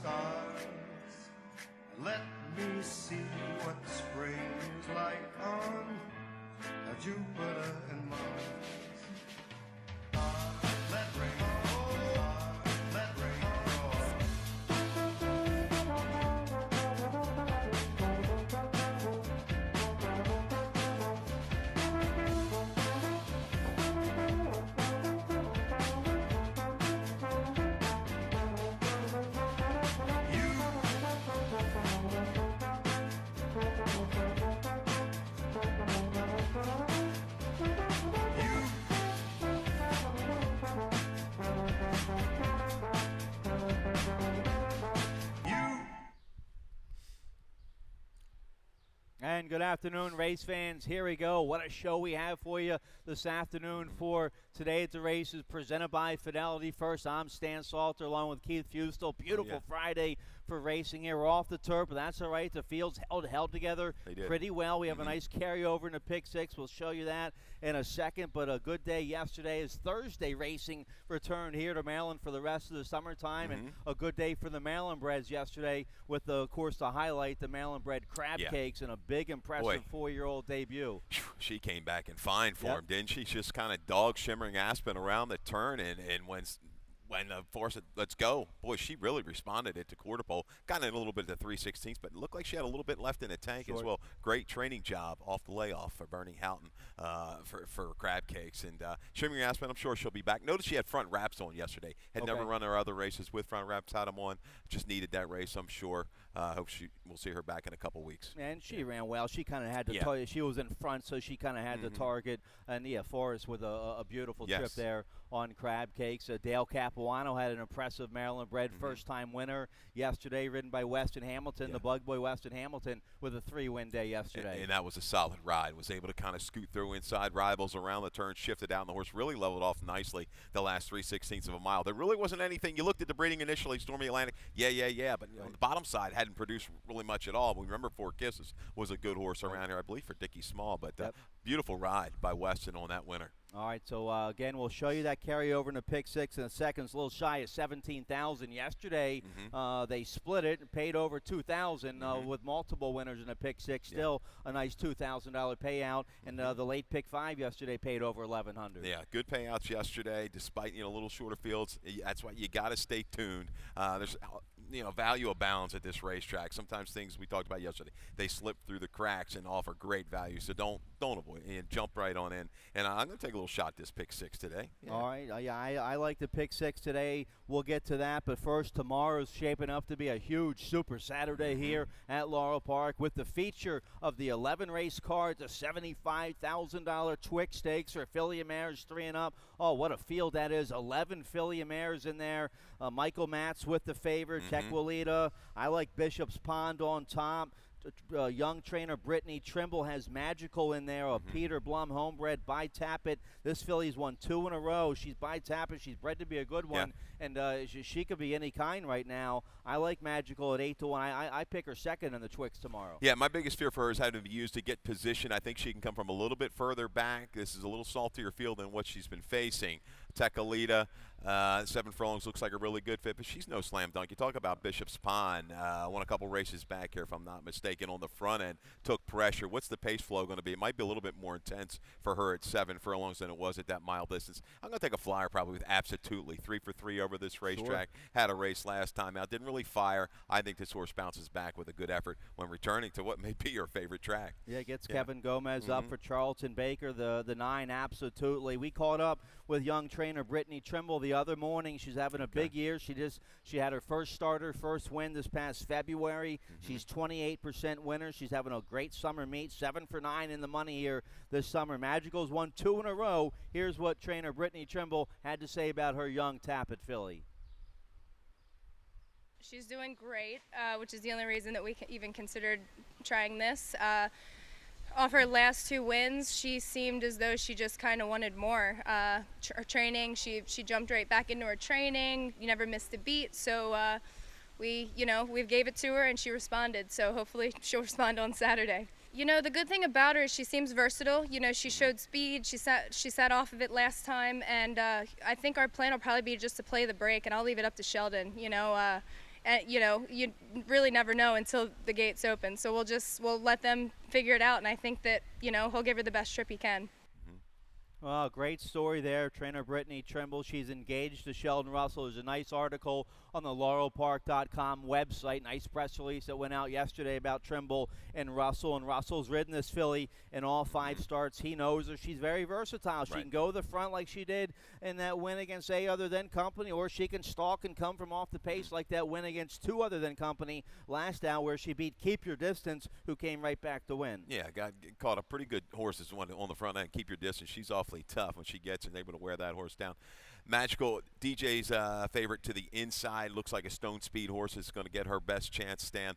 stars. Let me see what spring is like on Jupiter and Mars. Let rain fall, let rain And good afternoon, race fans. Here we go. What a show we have for you this afternoon for Today at the Races, presented by Fidelity First. I'm Stan Salter along with Keith Fustel. Beautiful Friday for racing here. We're off the turf, but that's all right. The field's held together pretty well. We have a nice carryover in the pick six. We'll show you that in a second, but a good day yesterday as Thursday racing returned here to Maryland for the rest of the summertime, and a good day for the Maryland breds yesterday with, of course, the highlight, the Maryland bred crab cakes and a big, impressive 4-year-old debut. She came back in fine form, didn't she? Just kind of dog shimmering Aspen around the turn, and when Forrest said, let's go, boy, she really responded it to quarter pole. Got in a little bit at the 3/16, but it looked like she had a little bit left in the tank as well. Great training job off the layoff for Bernie Houghton for crab cakes. And Shimmering Aspen, I'm sure she'll be back. Notice she had front wraps on yesterday. Had never run her other races with front wraps. Had them on. Just needed that race, I'm sure. Hope we'll see her back in a couple weeks. And she ran well. She kind of had to she was in front, so she kind of had to target. And, Forrest with a beautiful trip there on crab cakes. Dale Capuano had an impressive Maryland bred first-time winner yesterday, ridden by Weston Hamilton, the bug boy Weston Hamilton, with a 3-win day yesterday. And that was a solid ride. Was able to kind of scoot through inside rivals around the turn, shifted out, and the horse really leveled off nicely the last 3/16 of a mile. There really wasn't anything. You looked at the breeding initially, Stormy Atlantic, but on the bottom side hadn't produced really much at all. We remember Four Kisses was a good horse around here, I believe, for Dickie Small, but beautiful ride by Weston on that winner. All right, so again, we'll show you that carryover in the pick six in a second. It's a little shy of $17,000 yesterday. They split it and paid over $2,000 with multiple winners in the pick six. Still a nice $2,000 payout, and the late pick five yesterday paid over $1,100. Yeah, good payouts yesterday, despite a little shorter fields. That's why you got to stay tuned. There's value abounds at this racetrack. Sometimes things we talked about yesterday, they slip through the cracks and offer great value. So don't avoid and jump right on in. And I'm going to take a little shot at this pick six today. All right, I like the pick six today. We'll get to that, but first, tomorrow's shaping up to be a huge Super Saturday here at Laurel Park with the feature of the 11 race card, the $75,000 Twix Stakes for filly mares 3 and up. Oh, what a field that is! 11 filly mares in there. Michael Matz with the favorite. Tequilita. I like Bishop's Pond on top. Young trainer Brittany Trimble has Magical in there. Peter Blum, homebred by Tappet. This filly's won 2 in a row. She's by Tappet. She's bred to be a good one, and she could be any kind right now. I like Magical at 8-1. I pick her second in the Twix tomorrow. Yeah, my biggest fear for her is having to be used to get position. I think she can come from a little bit further back. This is a little saltier field than what she's been facing. Tequilita, 7 furlongs looks like a really good fit, but she's no slam dunk. You talk about Bishop's Pond, won a couple races back here, if I'm not mistaken, on the front end, took pressure. What's the pace flow going to be? It might be a little bit more intense for her at 7 furlongs than it was at that mile distance. I'm going to take a flyer probably with Absolutely. 3 for 3 over this racetrack. Had a race last time out. Didn't really fire. I think this horse bounces back with a good effort when returning to what may be your favorite track. Yeah, gets Kevin Gomez up for Charlton Baker, the 9 Absolutely. We caught up with young trainer Brittany Trimble the other morning. She's having a big year. She had her first win this past February. She's 28% winner. She's having a great summer meet. 7 for 9 in the money here this summer. Magical's won 2 in a row. Here's what trainer Brittany Trimble had to say about her young Tappet filly. She's doing great, which is the only reason that we even considered trying this. Off her last 2 wins, she seemed as though she just kind of wanted more. Her training, she jumped right back into her training. You never missed a beat, so we gave it to her and she responded. So hopefully she'll respond on Saturday. The good thing about her is she seems versatile. She showed speed. She sat off of it last time, and I think our plan will probably be just to play the break, and I'll leave it up to Sheldon. and you really never know until the gates open. So we'll let them figure it out, and I think that he'll give her the best trip he can. Well, great story there. Trainer Brittany Trimble, she's engaged to Sheldon Russell. There's a nice article on the laurelpark.com website. Nice press release that went out yesterday about Trimble and Russell. And Russell's ridden this filly in all 5 starts. He knows her. She's very versatile. She Right. can go to the front like she did in that win against A Other Than Company, or she can stalk and come from off the pace like that win against 2 Other Than Company last out, where she beat Keep Your Distance, who came right back to win. Yeah, caught a pretty good horse on the front end. Keep Your Distance. She's awfully tough when she gets and able to wear that horse down. Magical, DJ's favorite to the inside. Looks like a Stone Speed horse is going to get her best chance, Stan.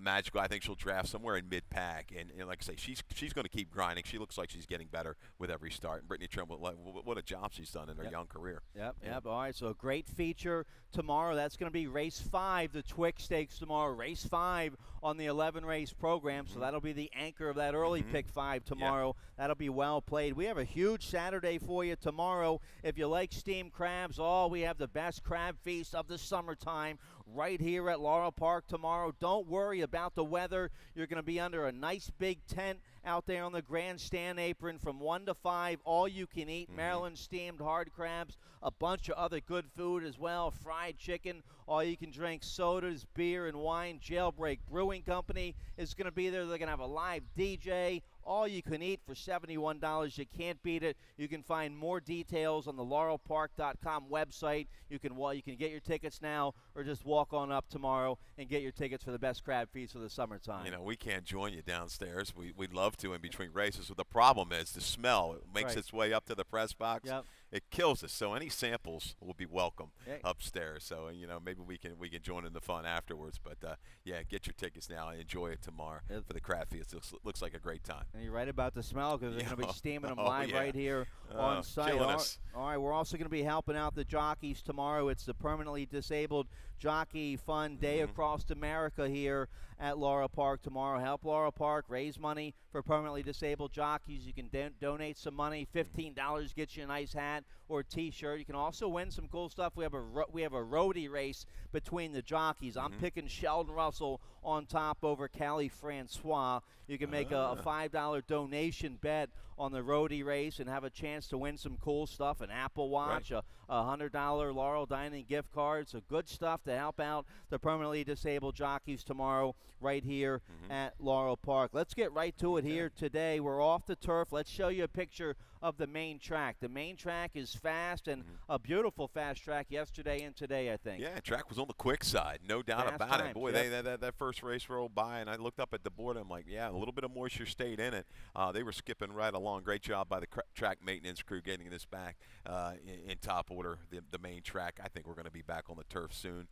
Magical, I think she'll draft somewhere in mid-pack. And like I say, she's going to keep grinding. She looks like she's getting better with every start. And Brittany Trimble, what a job she's done in her young career. Yep. All right, so a great feature tomorrow. That's going to be race 5, the Twick Stakes tomorrow. Race 5 on the 11-race program, so that'll be the anchor of that early pick 5 tomorrow. That'll be well played. We have a huge Saturday for you tomorrow. If you like steamed crabs, we have the best crab feast of the summertime right here at Laurel Park tomorrow. Don't worry about the weather. You're going to be under a nice big tent out there on the grandstand apron from 1 to 5. All you can eat, Maryland steamed hard crabs, a bunch of other good food as well, fried chicken, all you can drink, sodas, beer, and wine. Jailbreak Brewing Company is going to be there. They're going to have a live DJ. All you can eat for $71. You can't beat it. You can find more details on the laurelpark.com website. You can get your tickets now, or just walk on up tomorrow and get your tickets for the best crab feast of the summertime. We can't join you downstairs. We'd love to in between races. But the problem is the smell. It makes its way up to the press box. Yep. It kills us. So any samples will be welcome Hey. upstairs. So maybe we can join in the fun afterwards. But get your tickets now and enjoy it tomorrow for the crab feast. It looks like a great time. And you're right about the smell, because they're going to be steaming them live right here Oh, on site. killing us. All right, we're also going to be helping out the jockeys tomorrow. It's the Permanently Disabled Jockey Fun Day across America here at Laurel Park tomorrow. Help Laurel Park raise money for permanently disabled jockeys. You can donate some money. $15 gets you a nice hat or T-shirt. You can also win some cool stuff. We have a roadie race between the jockeys. I'm picking Sheldon Russell on top over Callie Francois. You can make a $5 donation bet on the roadie race and have a chance to win some cool stuff, an Apple Watch, a $100 Laurel Dining gift card. So good stuff to help out the permanently disabled jockeys tomorrow right here at Laurel Park. Let's get right to it here today. We're off the turf. Let's show you a picture of the main track. The main track is fast, and a beautiful fast track yesterday and today, I think. Yeah, track was on the quick side, no doubt Fast about times, it. Boy, yep. that first race rolled by, and I looked up at the board, and I'm like, yeah, a little bit of moisture stayed in it. They were skipping right along. Great job by the track maintenance crew getting this back in top order, the main track. I think we're going to be back on the turf soon.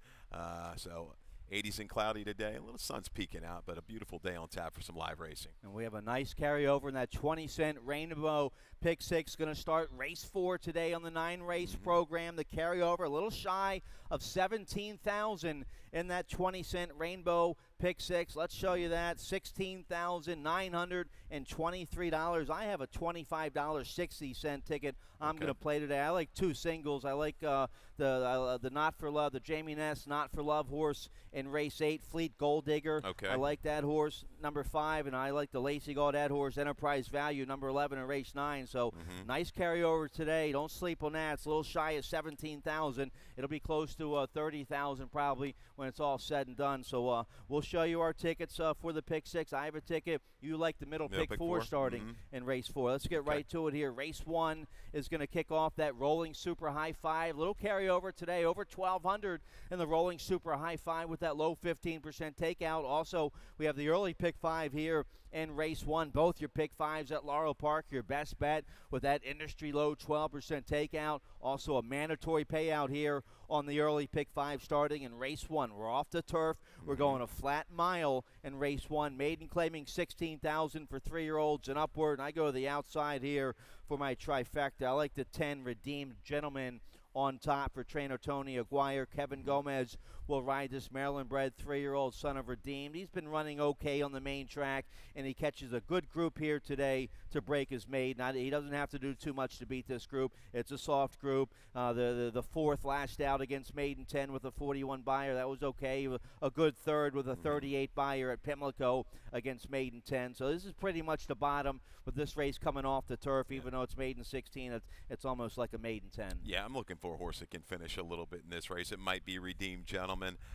So 80s and cloudy today. A little sun's peeking out, but a beautiful day on tap for some live racing. And we have a nice carryover in that 20-cent Rainbow Pick 6. Going to start race 4 today on the 9-race program. The carryover a little shy of 17,000 in that 20-cent Rainbow Pick 6. Let's show you that. $16,923. I have a $25 60-cent ticket I'm going to play today. I like 2 singles. I like the Not For Love, the Jamie Ness Not For Love horse in race 8, Fleet Gold Digger. Okay. I like that horse, number 5, and I like the Lacey Gaudette horse, Enterprise Value, number 11 in race 9. So nice carryover today. Don't sleep on that. It's a little shy of 17,000. It'll be close to 30,000 probably when it's all said and done. So we'll show you our tickets for the Pick 6. I have a ticket. You like the middle pick 4 starting in race 4. Let's get right to it here. Race 1 is going to kick off that Rolling Super High 5. Little carryover today, over 1,200 in the Rolling Super High 5 with that low 15% takeout. Also, we have the early Pick 5 here in race 1. Both your Pick 5s at Laurel Park, your best bet with that industry low 12% takeout. Also a mandatory payout here on the early Pick 5 starting in race 1. We're off the turf. We're going a flat mile in race 1. Maiden claiming 16,000 for 3-year-olds and upward. And I go to the outside here for my trifecta. I like the 10 Redeemed Gentleman on top for trainer Tony Aguirre. Kevin Gomez will ride this Maryland-bred 3-year-old son of Redeemed. He's been running okay on the main track, and he catches a good group here today to break his maiden. He doesn't have to do too much to beat this group. It's a soft group. The fourth lashed out against maiden 10 with a 41 buyer. That was okay. A good third with a 38 buyer at Pimlico against maiden 10. So this is pretty much the bottom with this race coming off the turf. Even though it's maiden 16, it's almost like a maiden 10. Yeah, I'm looking for a horse that can finish a little bit in this race. It might be Redeemed Gentleman.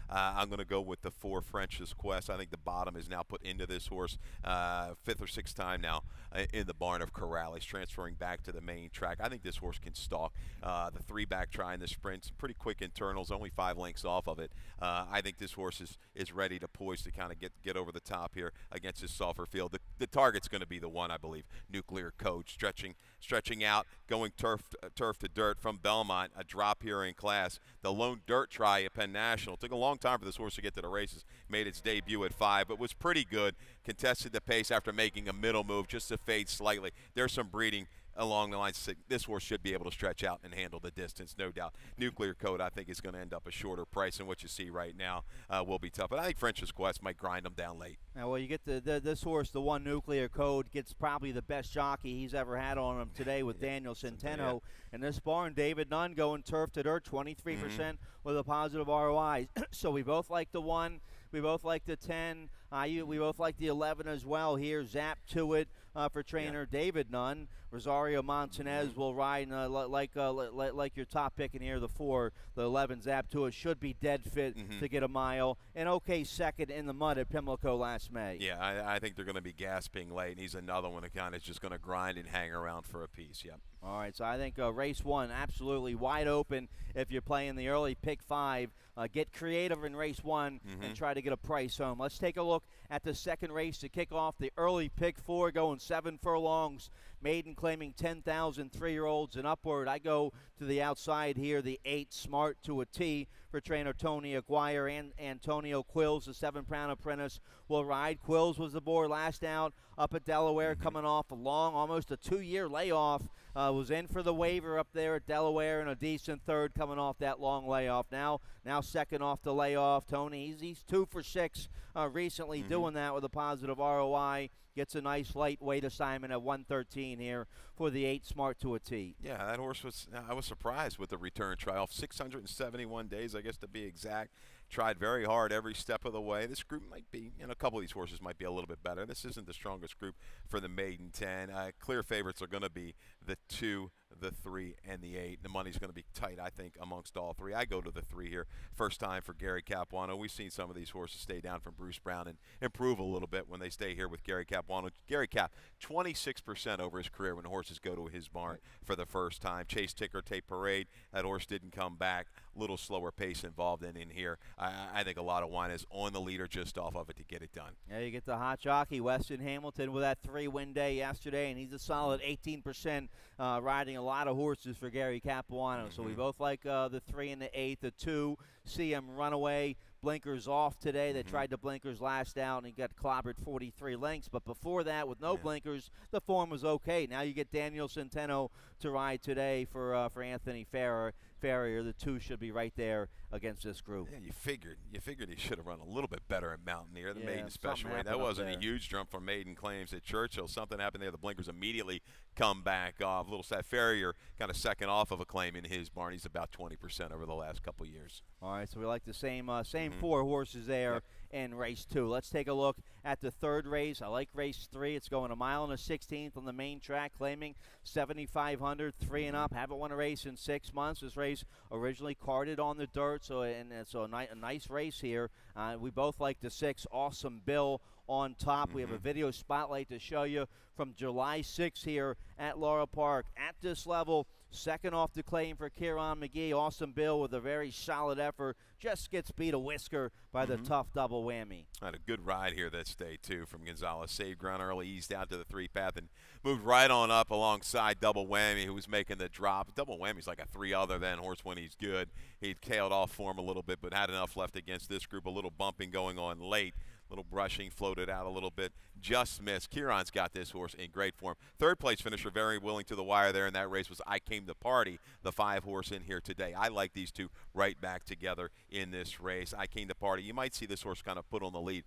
I'm going to go with the 4 French's Quest. I think the bottom is now put into this horse. 5th or 6th time now in the barn of Corrales, transferring back to the main track. I think this horse can stalk. The 3-back try in the sprints, pretty quick internals, only 5 lengths off of it. I think this horse is ready to poise to kind of get over the top here against this softer field. The target's going to be the one, I believe, Nuclear Coach, stretching out, going turf to dirt from Belmont, a drop here in class. The lone dirt try at Penn National. Took a long time for this horse to get to the races. Made its debut at 5, but was pretty good. Contested the pace after making a middle move just to fade slightly. There's some breeding along the lines. This horse should be able to stretch out and handle the distance, no doubt. Nuclear Code, I think, is going to end up a shorter price, and what you see right now will be tough. But I think French's Quest might grind them down late. Now, well, you get this horse, the 1 Nuclear Code, gets probably the best jockey he's ever had on him today with Daniel Centeno. And this barn, David Nunn going turf to dirt, 23% with a positive ROI. So we both like the 1. We both like the 10. We both like the 11 as well here. Zap to it for trainer David Nunn. Rosario Montanez will ride like your top pick in here, the 4. The 11, Zap to it, should be dead fit to get a mile. And okay, second in the mud at Pimlico last May. Yeah, I think they're going to be gasping late, and he's another one that kind of just going to grind and hang around for a piece. Yep. All right, so I think race 1 absolutely wide open if you're playing the early pick 5. Get creative in race 1 and try to get a price home. Let's take a look at the second race to kick off the early pick 4, going 7 furlongs. Maiden claiming 10,000 3-year-olds and upward. I go to the outside here, the 8 Smart to a T for trainer Tony Aguirre, and Antonio Quills, the 7-pound apprentice, will ride. Quills was aboard last out up at Delaware, coming off a long, almost a 2-year layoff. Was in for the waiver up there at Delaware, and a decent third coming off that long layoff. Now second off the layoff. Tony, he's 2 for 6 recently doing that with a positive ROI. Gets a nice lightweight assignment at 113 here for the 8 Smart to a T. Yeah, that horse I was surprised with the return trial. 671 days, I guess, to be exact. Tried very hard every step of the way. This group might be, a couple of these horses might be a little bit better. This isn't the strongest group for the maiden 10. Clear favorites are going to be the 2, the 3, and the 8. The money's going to be tight, I think, amongst all 3. I go to the 3 here. First time for Gary Capuano. We've seen some of these horses stay down from Bruce Brown and improve a little bit when they stay here with Gary Capuano. Gary Cap, 26% over his career when horses go to his barn for the first time. Chase Ticker Tape Parade, that horse didn't come back. Little slower pace involved in here. I think a lot of wine is on the leader just off of it to get it done. Yeah, you get the hot jockey, Weston Hamilton, with that 3-win day yesterday, and he's a solid 18% riding a lot of horses for Gary Capuano. So we both like the 3 and the 8. The 2, CM Runaway, blinkers off today. They tried the blinkers last out, and he got clobbered 43 lengths. But before that, with no blinkers, the form was okay. Now you get Daniel Centeno to ride today for Anthony Farrier. The 2 should be right there against this group. Yeah, you figured he should have run a little bit better at Mountaineer, the maiden something special weight. happened That up wasn't there. a huge jump from maiden claims at Churchill. Something happened there. The blinkers immediately come back off. Little sad. Farrier kind of second off of a claim in his barn. He's about 20% over the last couple of years. All right, so we like the same 4 horses there in race 2. Let's take a look at the third race. I like race 3. It's going a mile and a 16th on the main track, claiming 7,500, 3 and up. Haven't won a race in 6 months. This race originally carded on the dirt, so a nice race here. We both like the 6, Awesome Bill, on top. We have a video spotlight to show you from July 6th here at Laurel Park. At this level, second off the claim for Kieran McGee. Awesome Bill with a very solid effort. Just gets beat a whisker by the tough double whammy. Had a good ride here this day, too, from Gonzalez. Saved ground early, eased out to the 3 path, and moved right on up alongside Double Whammy, who was making the drop. Double Whammy's like a 3 other than horse when he's good. He'd tailed off for him a little bit, but had enough left against this group. A little bumping going on late. Little brushing, floated out a little bit, just missed. Kieran's got this horse in great form. Third place finisher, very willing to the wire there in that race was I Came to Party, the 5-horse in here today. I like these two right back together in this race. I Came to Party. You might see this horse kind of put on the lead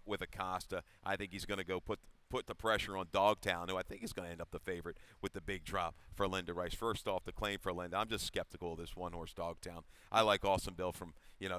with Acosta. I think he's going to go put the pressure on Dogtown, who I think is going to end up the favorite with the big drop for Linda Rice. First off, the claim for Linda. I'm just skeptical of this one-horse Dogtown. I like Awesome Bill from,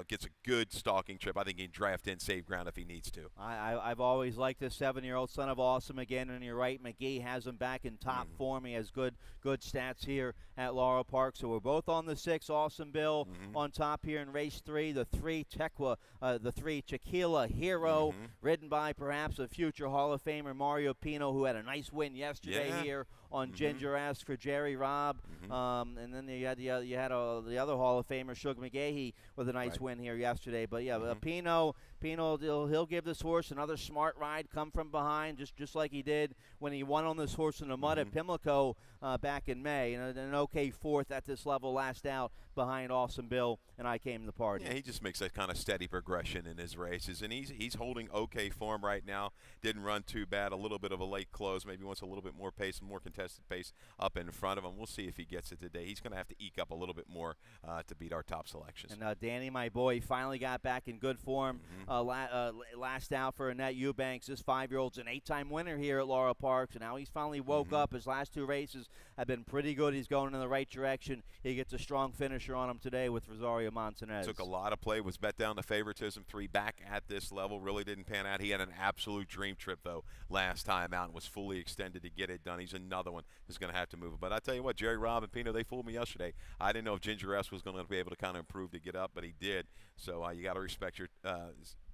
gets a good stalking trip. I think he can draft in, save ground if he needs to. I've always liked this 7-year-old son of Awesome again, and you're right, McGee has him back in top form. He has good stats here at Laurel Park. So we're both on the 6, Awesome Bill on top here in race 3. The 3 Tequila Hero, ridden by perhaps a future Hall of Famer Mario Pino, who had a nice win yesterday here on Ginger Ask for Jerry Robb. And then you had the other Hall of Famer, Suge McGahee, with a nice win here yesterday. But yeah, Pino, he'll give this horse another smart ride, come from behind, just like he did when he won on this horse in the mud at Pimlico back in May. And an okay 4th at this level last out behind Awesome Bill, and I Came to Party. Yeah, he just makes that kind of steady progression in his races, and he's holding okay form right now. Didn't run too bad, a little bit of a late close, maybe wants a little bit more pace and more contested pace up in front of him. We'll see if he gets it today. He's going to have to eke up a little bit more to beat our top selections. And Danny, my boy, finally got back in good form last out for Annette Eubanks. This 5-year-old's an 8-time winner here at Laurel Park, so now he's finally woke up. His last 2 races have been pretty good. He's going in the right direction. He gets a strong finisher on him today with Rosario Montanez. Took a lot of play, was bet down to favoritism, 3 back at this level, really didn't pan out. He had an absolute dream trip, though, last time out and was fully extended to get it done. He's another one who's going to have to move it. But I tell you what, Jerry Robb and Pino, they fooled me yesterday. I didn't know if Ginger S was going to be able to kind of improve to get up, but he did. So you got to respect your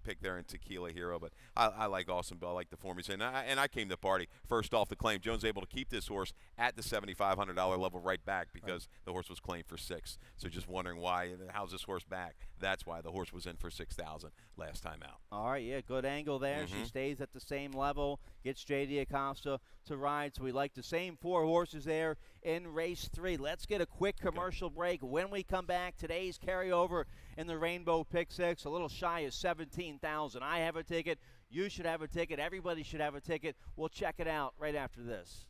pick there in Tequila Hero, but I like Awesome Bill. I like the form he's in. And I Came to Party. First off, the claim. Jones able to keep this horse at the $7,500 level right back because the horse was claimed for $6,000. So just wondering why, how's this horse back? That's why the horse was in for $6,000 last time out. All right, yeah, good angle there. She stays at the same level, gets J.D. Acosta to ride. So we like the same 4 horses there in race 3. Let's get a quick commercial break. When we come back, today's carryover in the Rainbow Pick 6, a little shy of $17,000. I have a ticket. You should have a ticket. Everybody should have a ticket. We'll check it out right after this.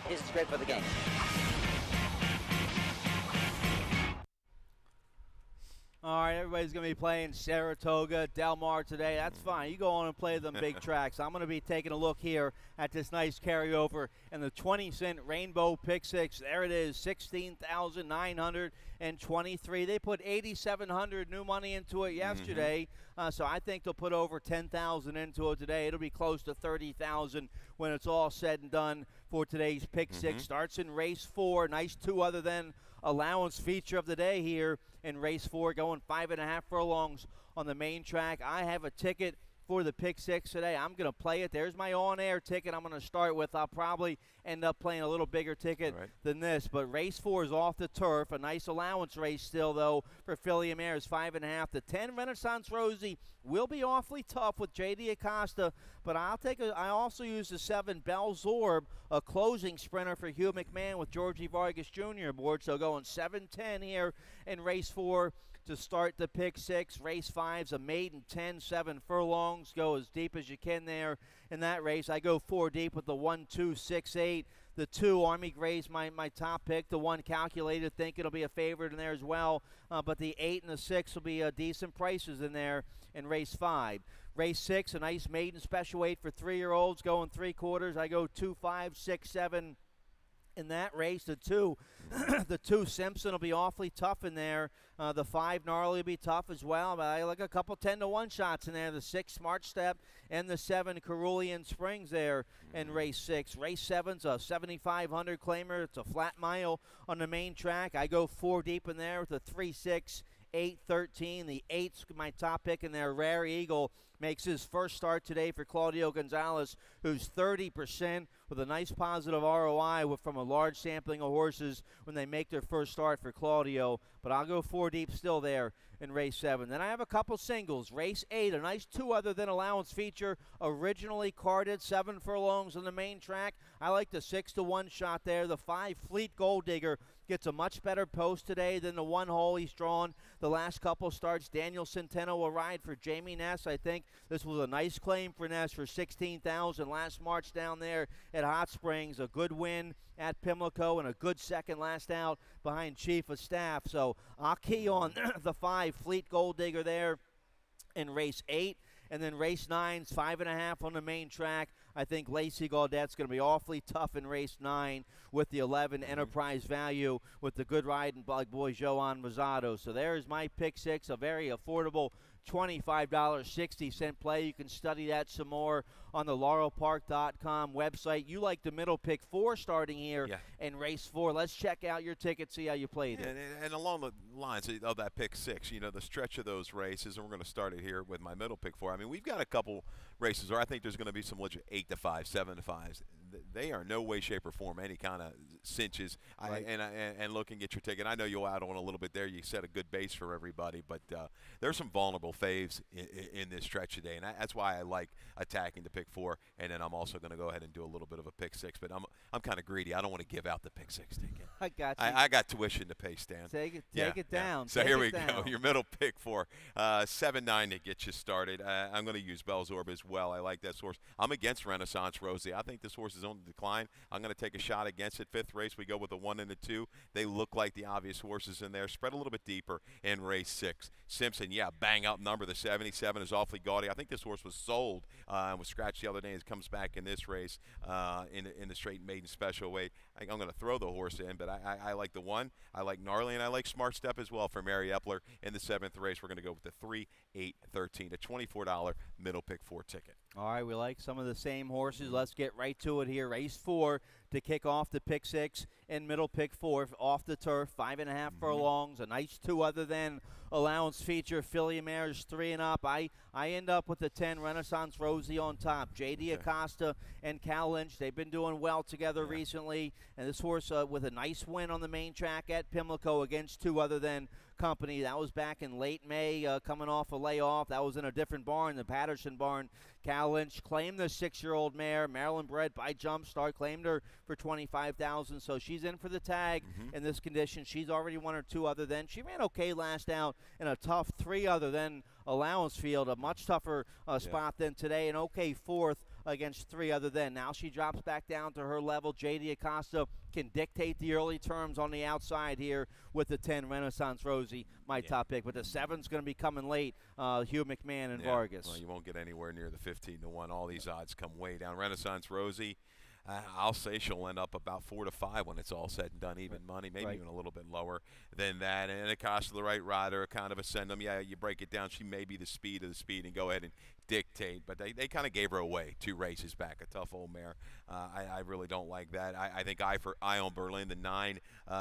This is great for the game. All right, everybody's going to be playing Saratoga, Del Mar today. That's fine. You go on and play them big tracks. I'm going to be taking a look here at this nice carryover in the 20-cent Rainbow Pick 6. There it is, $16,923. They put $8,700 new money into it yesterday, so I think they'll put over $10,000 into it today. It'll be close to $30,000 when it's all said and done for today's Pick 6. Starts in race 4. Nice 2 other than allowance feature of the day here in race 4, going 5.5 furlongs on the main track. I have a ticket for the Pick 6 today. I'm going to play it. There's my on-air ticket I'm going to start with. I'll probably end up playing a little bigger ticket than this. But race 4 is off the turf. A nice allowance race still, though, for Philly Mares, 5.5. The 10 Renaissance Rosie will be awfully tough with J.D. Acosta. But I also use the 7 Bell Zorb, a closing sprinter for Hugh McMahon with Georgie Vargas Jr. aboard. So going 7-10 here in race 4. To start the Pick 6. Race 5's a maiden 10, 7 furlongs. Go as deep as you can there in that race. I go 4 deep with the 1, 2, 6, 8. The 2, Army Gray's my top pick. The 1, Calculated, think it'll be a favorite in there as well. But the 8 and the 6 will be decent prices in there in race 5. Race 6, a nice maiden special weight for 3-year-olds, going 3/4. I go 2, 5, 6, 7. In that race, the 2 Simpson will be awfully tough in there. The 5 Gnarly will be tough as well. But I like a couple 10-to-1 shots in there. The 6 Smart Step and the 7 Cerulean Springs there in race 6. Race 7's a 7,500 claimer. It's a flat mile on the main track. I go 4 deep in there with the 3, 6, 8-13. The 8's my top pick in there. Rare Eagle makes his first start today for Claudio Gonzalez, who's 30% with a nice positive ROI from a large sampling of horses when they make their first start for Claudio. But I'll go 4 deep still there in race 7. Then I have a couple singles. Race 8, a nice 2 other than allowance feature, originally carded 7 furlongs on the main track. I like the 6-1 shot there. The 5 Fleet Gold Digger gets a much better post today than the 1 hole he's drawn the last couple starts. Daniel Centeno will ride for Jamie Ness. I think this was a nice claim for Ness for $16,000 last March down there at Hot Springs. A good win at Pimlico and a good second last out behind Chief of Staff. So I'll key on the 5 Fleet Gold Digger there in race 8. And then race 9's 5.5 on the main track. I think Lacey Gaudette's going to be awfully tough in race 9 with the 11 Enterprise Value with the good ride and big boy Joan Rosado. So there's my pick 6, a very affordable $25.60 play. You can study that some more on the laurelpark.com website. You like the middle pick 4 starting here in race 4. Let's check out your ticket, see how you played it. And along the lines of that pick 6, you know, the stretch of those races, and we're going to start it here with my middle pick 4. I mean, we've got a couple races where I think there's going to be some legit 8-5, 7-5s. They are no way, shape, or form any kind of cinches. Right. And looking at your ticket, I know you'll add on a little bit there. You set a good base for everybody, but there's some vulnerable faves in this stretch today, and that's why I like attacking the pick 4. And then I'm also going to go ahead and do a little bit of a pick 6. But I'm kind of greedy. I don't want to give out the pick 6 ticket. I got you. I got tuition to pay, Stan. Take it down. Yeah. So Take here it we down. go. Your middle pick 4, 7-9 to get you started. I'm going to use Belzorb as well. I like that horse. I'm against Renaissance Rosie. I think this horse is on the decline. I'm going to take a shot against it. 5th race, we go with a 1 and a 2. They look like the obvious horses in there. Spread a little bit deeper in race 6. Simpson, bang up number. The 77 is awfully gaudy. I think this horse was sold and was scratched the other day. It comes back in this race in the straight maiden special weight. I'm going to throw the horse in, but I like the 1. I like Gnarly, and I like Smart Step as well for Mary Epler in the 7th race. We're going to go with the 3, 8, 13, a $24 middle pick 4 ticket. All right, we like some of the same horses. Let's get right to it here. Race 4 to kick off the pick 6 and middle pick 4 off the turf. 5.5 furlongs, a nice 2 other than allowance feature. Filly mares 3 and up. I end up with the 10 Renaissance Rosie on top. J.D. Acosta and Cal Lynch, they've been doing well together recently. And this horse with a nice win on the main track at Pimlico against 2 other than Company. That was back in late May, coming off a layoff. That was in a different barn, the Patterson barn. Cal Lynch claimed the 6-year-old mare, Maryland bred by Jumpstart, claimed her for $25,000. So she's in for the tag in this condition. She's already 1 or 2 other than. She ran okay last out in a tough 3 other than allowance field, a much tougher spot than today. An okay 4th against 3 other than. Now she drops back down to her level. J.D. Acosta can dictate the early terms on the outside here with the 10 Renaissance Rosie, my top pick. But the 7's going to be coming late, Hugh McMahon and Vargas. Well, you won't get anywhere near the 15-1. All these odds come way down. Renaissance Rosie, I'll say she'll end up about 4 to 5 when it's all said and done, even money, maybe even a little bit lower than that. And Acosta, the right rider, kind of ascend them. Yeah, you break it down. She may be the speed of the speed and go ahead and dictate, but they kind of gave her away 2 races back. A tough old mare. I really don't like that. I think Ion Berlin, the 9,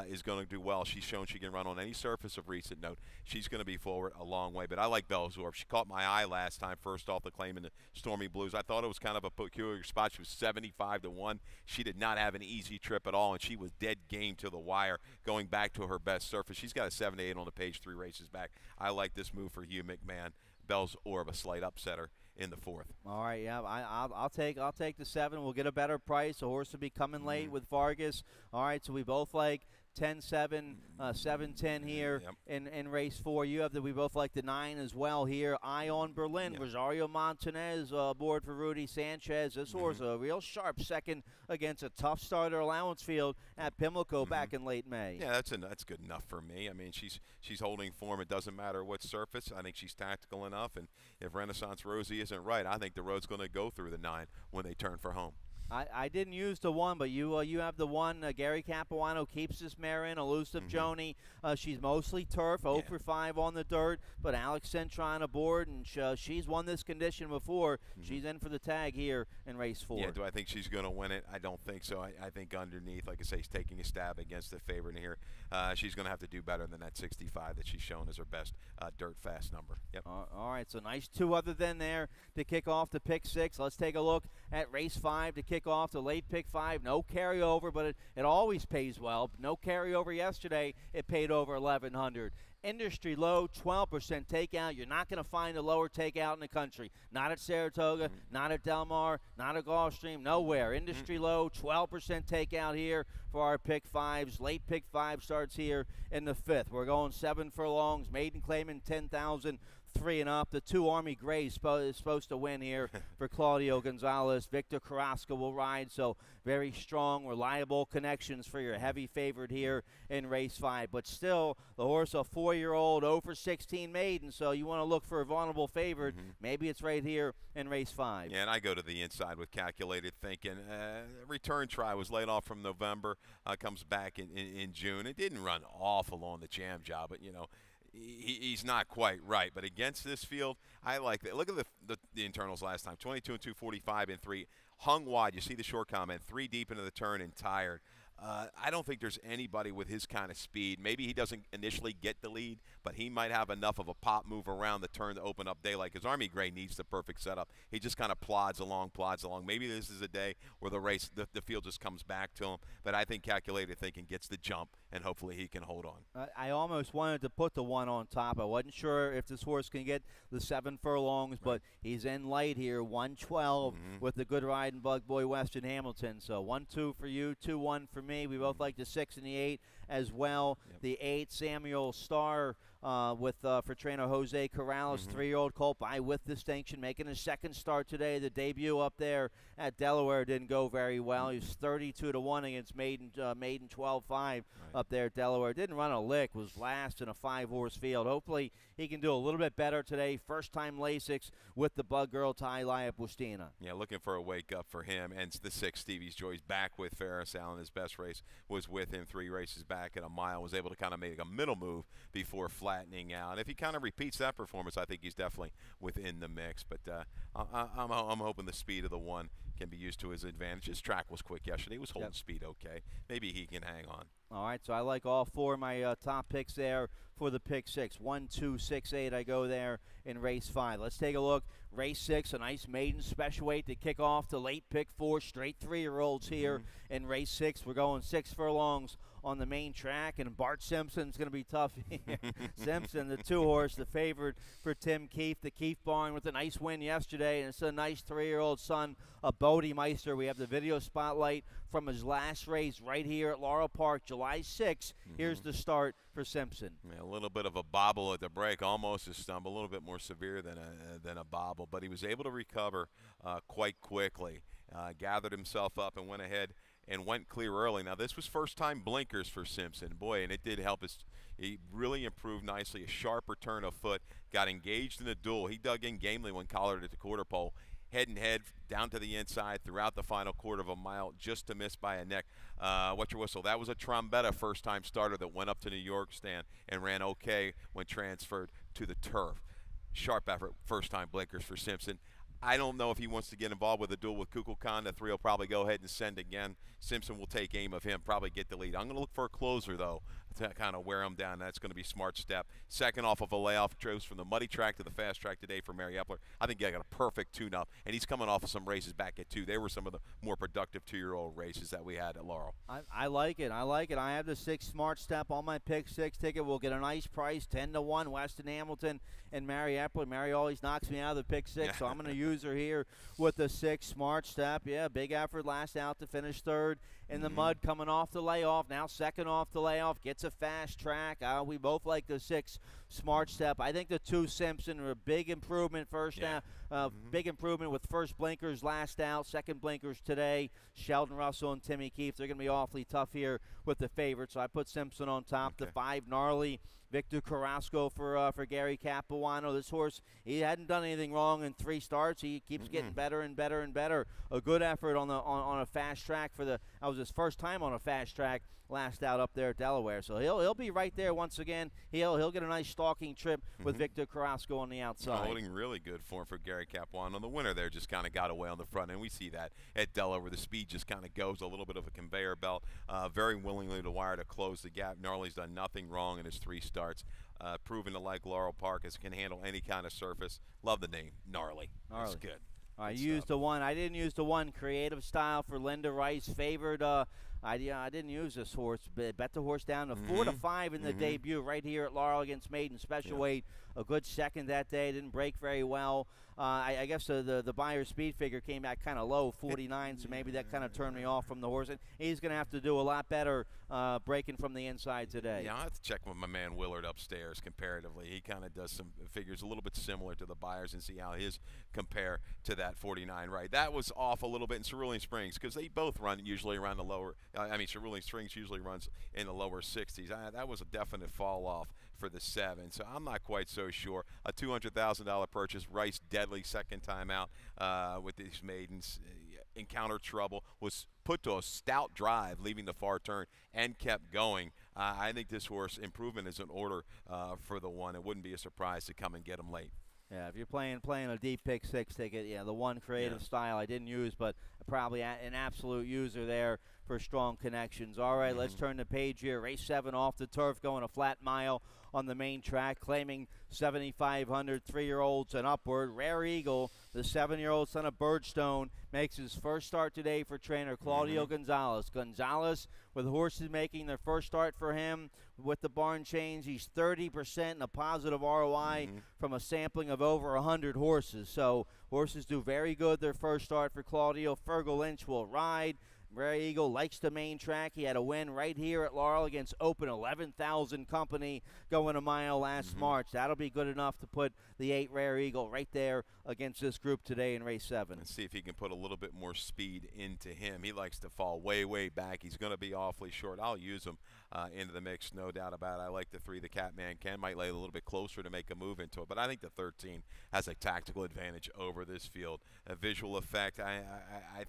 is going to do well. She's shown she can run on any surface of recent note. She's going to be forward a long way, but I like Belzorb. She caught my eye last time, first off the claim in the Stormy Blues. I thought it was kind of a peculiar spot. She was 75-1. She did not have an easy trip at all, and she was dead game to the wire going back to her best surface. She's got a 7-8 on the page, 3 races back. I like this move for Hugh McMahon. Belzorb, a slight upsetter in the 4th. All right, I'll take the 7. We'll get a better price. The horse will be coming late with Vargas. All right, so we both like 10-7, 7-10 here in race 4. We both like the 9 as well here. Ion Berlin, Rosario Montanez aboard for Rudy Sanchez. This horse a real sharp second against a tough starter allowance field at Pimlico back in late May. Yeah, that's good enough for me. I mean, she's holding form. It doesn't matter what surface. I think she's tactical enough. And if Renaissance Rosie isn't right, I think the road's going to go through the 9 when they turn for home. I didn't use the one, but you have the one. Gary Capuano keeps this mare in. Elusive Joni. She's mostly turf, 0 for 5 on the dirt, but Alex Cintron aboard, and she's won this condition before. She's in for the tag here in race 4. Yeah, do I think she's going to win it? I don't think so. I think underneath, like I say, she's taking a stab against the favorite in here. She's going to have to do better than that 65 that she's shown as her best dirt fast number. Yep. All right, so nice 2 other than there to kick off the pick 6. Let's take a look at race 5 to kick off the late pick 5. No carryover, but it always pays well. No carryover yesterday. It paid over 1,100. Industry low, 12% takeout. You're not going to find a lower takeout in the country. Not at Saratoga, not at Del Mar, not at Gulfstream, nowhere. Industry low, 12% takeout here for our pick 5s. Late pick 5 starts here in the 5th. We're going 7 furlongs. Maiden claiming 10,000. 3 and up. The 2 Army Grays is supposed to win here for Claudio Gonzalez. Victor Carrasco will ride, so very strong, reliable connections for your heavy favorite here in race 5. But still, the horse a 4-year-old 0 for 16 maiden, so you want to look for a vulnerable favorite. Maybe it's right here in race 5. Yeah, and I go to the inside with calculated thinking. Return try was laid off from November, comes back in June. It didn't run awful on the jam job, but, he's not quite right. But against this field, I like that. Look at the internals last time, 22 and 245 and 3. Hung wide. You see the short comment, 3 deep into the turn and tired. I don't think there's anybody with his kind of speed. Maybe he doesn't initially get the lead, but he might have enough of a pop move around the turn to open up daylight, because Army Gray needs the perfect setup. He just kind of plods along. Maybe this is a day where the field just comes back to him. But I think calculated thinking gets the jump, and hopefully he can hold on. I almost wanted to put the 1 on top. I wasn't sure if this horse can get the 7 furlongs, but he's in light here, 112 with the good riding Bug Boy Weston Hamilton. So 1-2 for you, 2-1 for me. We both like the 6 and the 8 as well. Yep. The 8, Samuel Starr for trainer Jose Corrales, 3-year-old colt by with distinction, making his second start today. The debut up there at Delaware didn't go very well. He was 32-1 against Maiden 12-5 up there at Delaware. Didn't run a lick, was last in a 5-horse field. Hopefully he can do a little bit better today. First time Lasix with the Bug Girl Talia Bustina. Yeah, looking for a wake up for him. And the 6, Stevie's Joy's back with Ferris Allen. His best race was with him 3 races back at a mile. Was able to kind of make a middle move before flattening out. And if he kind of repeats that performance, I think he's definitely within the mix. But I'm hoping the speed of the 1 can be used to his advantage. His track was quick yesterday. He was holding speed okay. Maybe he can hang on. All right, so I like all 4 of my top picks there for the pick 6. 1, 2, 6, 8, I go there in race 5. Let's take a look. Race 6, a nice maiden special weight to kick off the late pick 4. Straight 3-year-olds here in race 6. We're going 6 furlongs on the main track, and Bart Simpson's going to be tough here. Simpson, the 2-horse, the favorite for Tim Keefe. The Keefe barn with a nice win yesterday, and it's a nice 3-year-old son of Bodie Meister. We have the video spotlight from his last race right here at Laurel Park, July 6th. Here's the start for Simpson. Yeah, a little bit of a bobble at the break, almost a stumble, a little bit more severe than a bobble, but he was able to recover quite quickly, gathered himself up and went ahead and went clear early. Now, this was first-time blinkers for Simpson. Boy, and it did help us. He really improved nicely, a sharper turn of foot, got engaged in the duel. He dug in gamely when collared at the quarter pole, head and head down to the inside throughout the final quarter of a mile, just to miss by a neck. What's your whistle? That was a Trombetta first-time starter that went up to New York stand and ran okay when transferred to the turf. Sharp effort, first-time blinkers for Simpson. I don't know if he wants to get involved with a duel with Kukulkan. The 3 will probably go ahead and send again. Simpson will take aim of him, probably get the lead. I'm going to look for a closer, though, to kind of wear him down. That's going to be smart step. Second off of a layoff, goes from the muddy track to the fast track today for Mary Epler. I think he got a perfect tune-up, and he's coming off of some races back at 2. They were some of the more productive 2-year-old races that we had at Laurel. I like it. I have the 6 smart step on my pick 6 ticket. We'll get a nice price, 10-1, Weston Hamilton and Mary Epler. Mary always knocks me out of the pick 6, so I'm going to use her here with the 6 smart step. Yeah, big effort last out to finish 3rd in the mud, coming off the layoff. Now 2nd off the layoff, gets a fast track. We both like the 6 smart step. I think the 2 Simpson are a big improvement first out. Big improvement with first blinkers last out, second blinkers today. Sheldon Russell and Timmy Keefe, they're going to be awfully tough here with the favorite. So I put Simpson on top. The 5 Gnarly Victor Carrasco for Gary Capuano. This horse, he hadn't done anything wrong in 3 starts. He keeps getting better and better and better. A good effort on a fast track that was his first time on a fast track last out up there at Delaware. So he'll be right there once again. He'll get a nice stalking trip with Victor Carrasco on the outside. Holding really good form for Gary Capuano. The winner there just kind of got away on the front end. We see that at Delaware. The speed just kind of goes, a little bit of a conveyor belt. Very willingly to wire to close the gap. Gnarly's done nothing wrong in his 3 starts. Proven to like Laurel Park, as can handle any kind of surface. Love the name, Gnarly. That's good. I used the one. I didn't use the one. Creative Style for Linda Rice. Favored. I didn't use this horse. Bet the horse down to 4 to 5 in the debut right here at Laurel against Maiden Special Weight. A good second that day. Didn't break very well. I guess the Buyer's speed figure came back kind of low, 49, so maybe that kind of turned me off from the horse. And he's going to have to do a lot better breaking from the inside today. Yeah, I'll have to check with my man Willard upstairs comparatively. He kind of does some figures a little bit similar to the Buyers and see how his compare to that 49. Right, that was off a little bit in Cerulean Springs because they both run usually around the lower. Cerulean Springs usually runs in the lower 60s. That was a definite fall off for the 7. So I'm not quite so sure. A $200,000 purchase. Rice deadly second time out with these maidens. Encountered trouble. Was put to a stout drive, leaving the far turn, and kept going. I think this horse improvement is in order for the 1. It wouldn't be a surprise to come and get him late. Yeah, if you're playing a deep pick 6 ticket, the 1 Creative Style I didn't use, but probably an absolute user there for strong connections. All right, let's turn the page here. Race 7 off the turf, going a flat mile on the main track, claiming 7,500 3-year-olds and upward. Rare Eagle, the 7-year-old son of Birdstone, makes his first start today for trainer Claudio Gonzalez. Gonzalez, with horses making their first start for him with the barn change, he's 30% in a positive ROI from a sampling of over 100 horses. So horses do very good their first start for Claudio. Fergal Lynch will ride. Rare Eagle likes the main track. He had a win right here at Laurel against Open 11,000 Company going a mile last March. That'll be good enough to put the 8 Rare Eagle right there against this group today in race 7. Let's see if he can put a little bit more speed into him. He likes to fall way, way back. He's going to be awfully short. I'll use him into the mix, no doubt about it. I like the 3, the Catman Can. Might lay a little bit closer to make a move into it, but I think the 13 has a tactical advantage over this field. A visual effect, I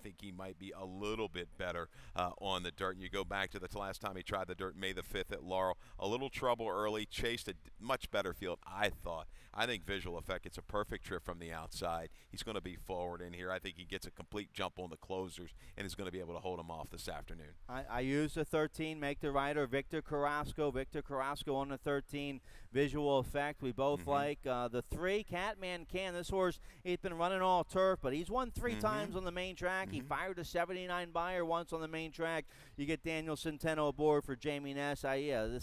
think he might be a little bit better on the dirt. You go back to the last time he tried the dirt, May the 5th at Laurel. A little trouble early, chased a much better field, I thought. I think visual effect, it's a perfect trip from the outside. He's going to be forward in here. I think he gets a complete jump on the closers and is going to be able to hold him off this afternoon. I used the 13, make the rider Victor Carrasco. Victor Carrasco on the 13, visual effect we both like. The 3, Catman Can. This horse, he's been running all turf, but he's won 3 times on the main track. He fired a 79 Buyer once on the main track. You get Daniel Centeno aboard for Jamie Ness. The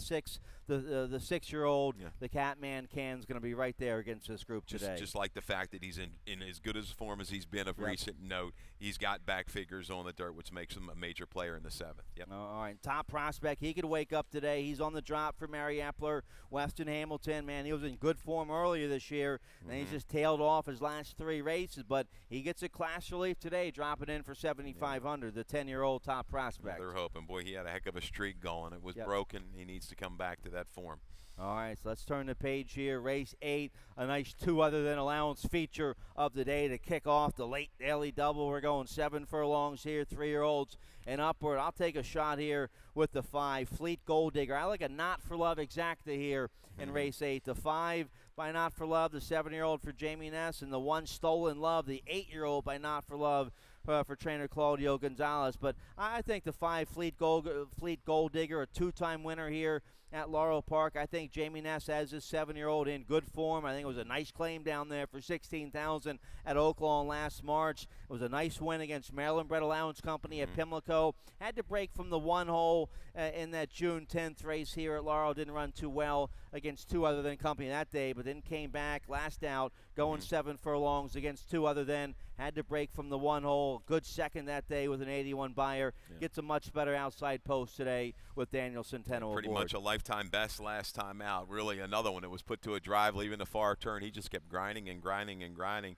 6-year-old, the Catman Can's going to be right there against this group today. Just like the fact that he's in as good as form as he's been of recent note. He's got back figures on the dirt, which makes him a major player in the 7th. Yep. All right, Top Prospect. He could wake up today. He's on the drop for Mary Epler. Weston Hamilton, man, he was in good form earlier this year, and he's just tailed off his last 3 races, but he gets a class relief today, dropping in for 7,500, the 10-year-old Top Prospect. They're hoping. Boy, he had a heck of a streak going. It was broken. He needs to come back to that form. All right, so let's turn the page here. Race 8, a nice 2 other than allowance feature of the day to kick off the late daily double. We're going 7 furlongs here, 3-year-olds and upward. I'll take a shot here with the 5, Fleet Gold Digger. I like a Not for Love exacta here in race 8. The 5 by Not for Love, the 7-year-old for Jamie Ness, and the 1 Stolen Love, the 8-year-old by Not for Love for trainer Claudio Gonzalez. But I think the 5 Fleet Gold Digger, a 2-time winner here at Laurel Park. I think Jamie Ness has his 7-year-old in good form. I think it was a nice claim down there for $16,000 at Oaklawn last March. It was a nice win against Maryland Bred Allowance Company at Pimlico. Had to break from the 1 hole in that June 10th race here at Laurel. Didn't run too well against 2 other than Company that day, but then came back last out, going 7 furlongs against 2 other than. Had to break from the 1 hole. Good second that day with an 81 Buyer. Gets a much better outside post today with Daniel Centeno Pretty aboard. much a lifetime best last time out. Really another one that was put to a drive, leaving the far turn. He just kept grinding and grinding and grinding.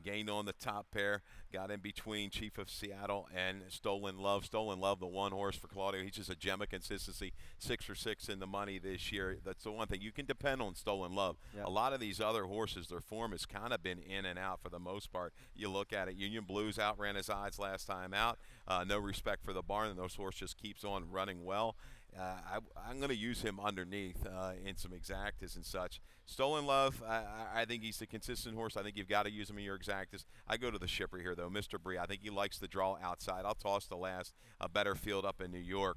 Gained on the top pair, got in between Chief of Seattle and Stolen Love. Stolen Love, the one horse for Claudio. He's just a gem of consistency. 6 for 6 in the money this year. That's the one thing. You can depend on Stolen Love. Yep. A lot of these other horses, their form has kind of been in and out for the most part. You look at it, Union Blues outran his odds last time out. No respect for the barn, and those horse just keeps on running well. I'm going to use him underneath in some exactas and such. Stolen Love, I think he's a consistent horse. I think you've got to use him in your exactas. I go to the shipper here, though, Mr. Bree. I think he likes the draw outside. I'll toss the last, a better field up in New York.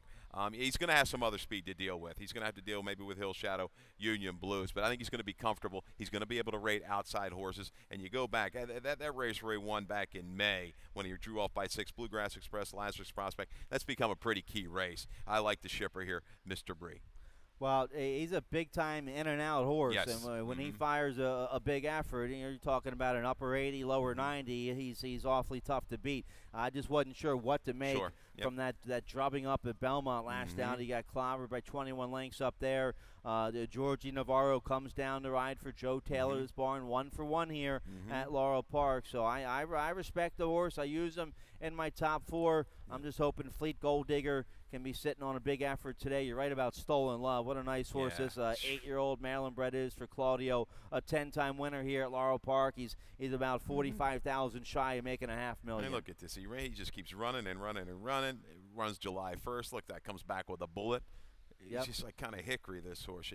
He's going to have some other speed to deal with. He's going to have to deal maybe with Hill Shadow, Union Blues, but I think he's going to be comfortable. He's going to be able to rate outside horses. And you go back, that race Ray won back in May when he drew off by 6, Bluegrass Express, Lazarus Prospect. That's become a pretty key race. I like the shipper here, Mr. Bree. Well, he's a big-time in-and-out horse, Yes. and when he fires a big effort, you're talking about an upper 80, lower 90, he's awfully tough to beat. I just wasn't sure what to make from that drubbing up at Belmont last out. He got clobbered by 21 lengths up there. The Georgie Navarro comes down to ride for Joe Taylor's barn, 1 for 1 here at Laurel Park. So I respect the horse. I use him in my top 4. I'm just hoping Fleet Gold Digger can be sitting on a big effort today. You're right about Stolen Love. What a nice horse this 8-year-old Maryland bred is for Claudio, a 10-time winner here at Laurel Park. He's about 45,000 shy of making $500,000. Hey, look at this. He just keeps running and running and running. It runs July 1st. Look, that comes back with a bullet. He's just like kind of hickory, this horse.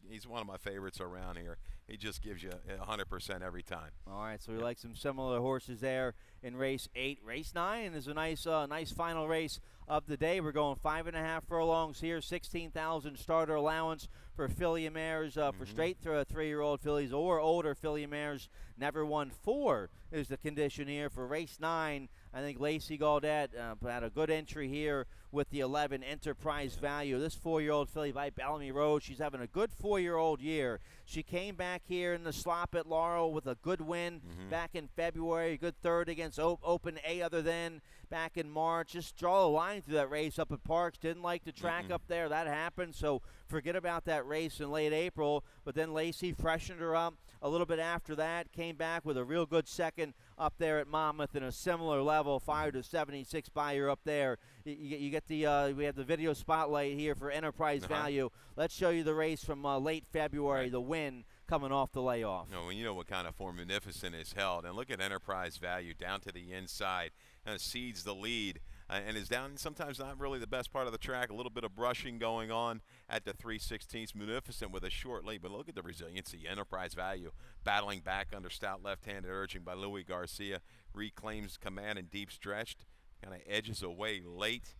He's one of my favorites around here. He just gives you 100% every time. All right, so we like some similar horses there in race 8. Race 9 is a nice final race of the day. We're going 5.5 furlongs here, 16,000 starter allowance for filly mares for straight through 3-year-old fillies or older filly mares. Never won 4 is the condition here for race 9. I think Lacey Gaudette had a good entry here with the 11 Enterprise Value. This 4-year-old filly by Bellamy Road, she's having a good 4-year-old year. She came back here in the slop at Laurel with a good win back in February, a good third against Open A other than back in March. Just draw a line through that race up at Parks. Didn't like the track up there. That happened, so forget about that race in late April. But then Lacey freshened her up a little bit after that, came back with a real good second up there at Monmouth in a similar level, fired a 76 buyer up there. You get the we have the video spotlight here for Enterprise Value. Let's show you the race from late February, the win coming off the layoff. No, you know what kind of form Munificent is held. And look at Enterprise Value down to the inside. Kind of seeds the lead and is down sometimes not really the best part of the track. A little bit of brushing going on at the 3/16. Munificent with a short lead. But look at the resiliency. Enterprise Value battling back under stout left-handed urging by Louis Garcia. Reclaims command and deep stretched. Kind of edges away late.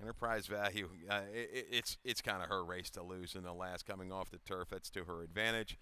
Enterprise Value, it's kind of her race to lose in the last, coming off the turf. That's to her advantage.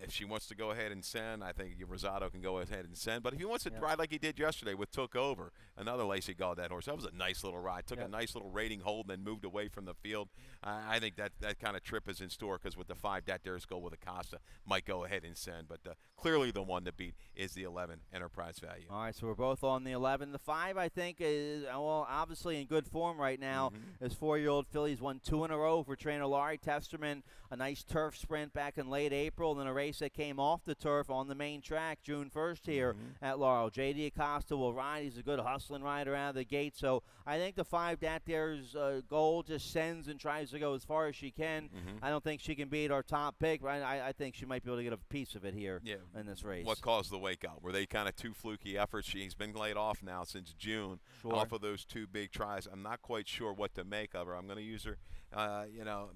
If she wants to go ahead and send, I think Rosado can go ahead and send. But if he wants to ride like he did yesterday with Took Over, another Lacey Gaudette horse, that was a nice little ride. Took a nice little rating hold and then moved away from the field. I think that kind of trip is in store because with the 5, TATR's go with Acosta, might go ahead and send. But clearly the one to beat is the 11, Enterprise Value. All right, so we're both on the 11. The 5, I think, is obviously in good form right now. This 4-year-old filly's won 2 in a row for trainer Laurie Testerman. A nice turf sprint back in late April, then a race that came off the turf on the main track June 1st here at Laurel. J.D. Acosta will ride. He's a good hustling rider out of the gate. So I think the 5, TATR's goal just sends and tries to go as far as she can. I don't think she can beat our top pick. Right? I think she might be able to get a piece of it here in this race. What caused the wake up? Were they kind of 2 fluky efforts? She's been laid off now since June off of those 2 big tries. I'm not quite sure what to make of her. I'm going to use her,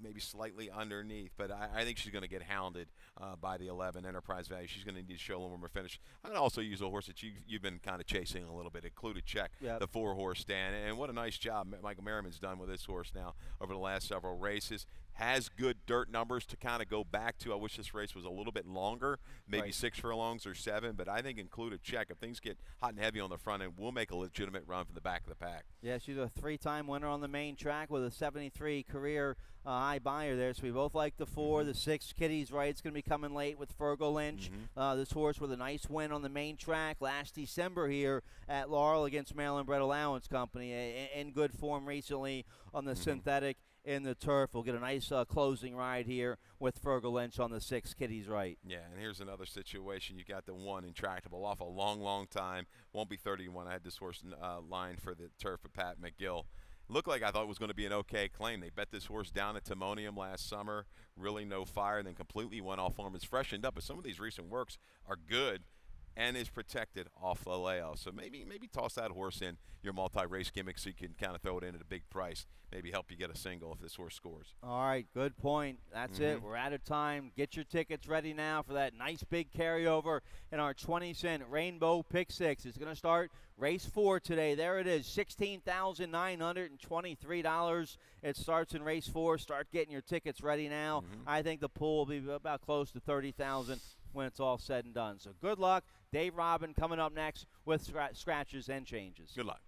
maybe slightly underneath, but I think she's going to get hounded by the 11 Enterprise Value. She's going to need to show a little more finish. I'm going to also use a horse that you've been kind of chasing a little bit, Included Check, the 4-horse stand. And what a nice job Michael Merriman's done with this horse now over the last several races. Has good dirt numbers to kind of go back to. I wish this race was a little bit longer, maybe 6 furlongs or 7, but I think Included Check, if things get hot and heavy on the front end, will make a legitimate run from the back of the pack. Yeah, she's a 3-time winner on the main track with a 73 career high buyer there. So we both like the 4. The 6, Kitty's right. It's going to be coming late with Fergal Lynch. This horse with a nice win on the main track last December here at Laurel against Maryland Bred Allowance Company. In good form recently on the synthetic in the turf. We'll get a nice closing ride here with Fergal Lynch on the 6, Kitty's right. Yeah, and here's another situation. You got the 1 Intractable off a long, long time. Won't be 31. I had this horse lined for the turf of Pat McGill. Looked like I thought it was going to be an okay claim. They bet this horse down at Timonium last summer. Really no fire, and then completely went off form. It's freshened up, but some of these recent works are good and is protected off the layoff. So maybe toss that horse in your multi-race gimmick so you can kind of throw it in at a big price. Maybe help you get a single if this horse scores. All right, good point. That's it. We're out of time. Get your tickets ready now for that nice big carryover in our 20-cent Rainbow Pick 6. It's going to start race 4 today. There it is, $16,923. It starts in race 4. Start getting your tickets ready now. I think the pool will be about close to $30,000 when it's all said and done. So good luck. Dave Robin coming up next with scratches and changes. Good luck.